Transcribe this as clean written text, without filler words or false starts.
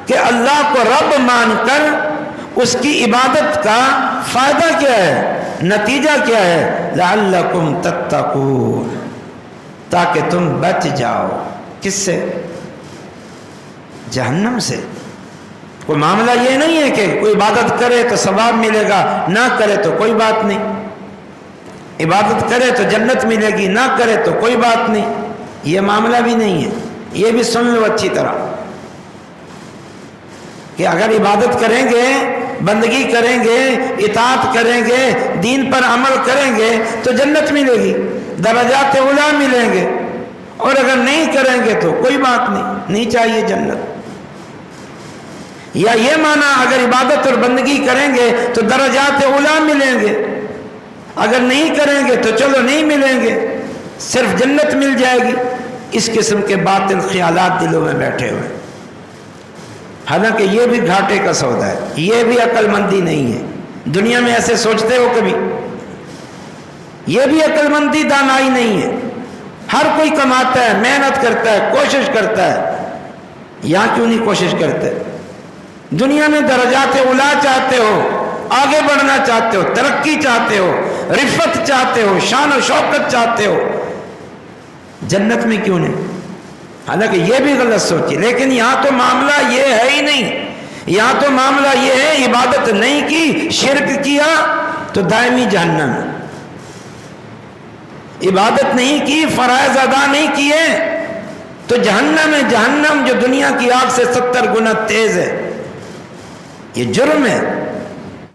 کہ اللہ کو رب مان کر اس کی عبادت کا فائدہ کیا ہے، نتیجہ کیا ہے؟ لعلکم تتقون، تاکہ تم بچ جاؤ۔ کس سے؟ جہنم سے۔ کوئی معاملہ یہ نہیں ہے کہ کوئی عبادت کرے تو ثواب ملے گا، نہ کرے تو کوئی بات نہیں، عبادت کرے تو جنت ملے گی، نہ کرے تو کوئی بات نہیں، یہ معاملہ بھی نہیں ہے۔ یہ بھی سن لو اچھی طرح کہ اگر عبادت کریں گے، بندگی کریں گے، اطاعت کریں گے، دین پر عمل کریں گے تو جنت ملے گی، درجات اولیٰ ملیں گے، اور اگر نہیں کریں گے تو کوئی بات نہیں چاہیے جنت۔ یا یہ معنی اگر عبادت اور بندگی کریں گے تو درجات اولیٰ ملیں گے، اگر نہیں کریں گے تو چلو نہیں ملیں گے، صرف جنت مل جائے گی۔ اس قسم کے باطل خیالات دلوں میں بیٹھے ہوئے، حالانکہ یہ بھی گھاٹے کا سودا ہے، یہ بھی عقل مندی نہیں ہے۔ دنیا میں ایسے سوچتے ہو کبھی؟ یہ بھی عقل مندی، دانائی نہیں ہے۔ ہر کوئی کماتا ہے، محنت کرتا ہے، کوشش کرتا ہے، یہاں کیوں نہیں کوشش کرتے؟ دنیا میں درجات اولیٰ چاہتے ہو، آگے بڑھنا چاہتے ہو، ترقی چاہتے ہو، رفعت چاہتے ہو، شان و شوکت چاہتے ہو، جنت میں کیوں نہیں؟ حالانکہ یہ بھی غلط سوچی، لیکن یہاں تو معاملہ یہ ہے ہی نہیں۔ یہاں تو معاملہ یہ ہے، عبادت نہیں کی، شرک کیا تو دائمی جہنم، عبادت نہیں کی، فرائض ادا نہیں کیے تو جہنم ہے، جہنم جو دنیا کی آگ سے 70 گنا تیز ہے۔ یہ جرم ہے۔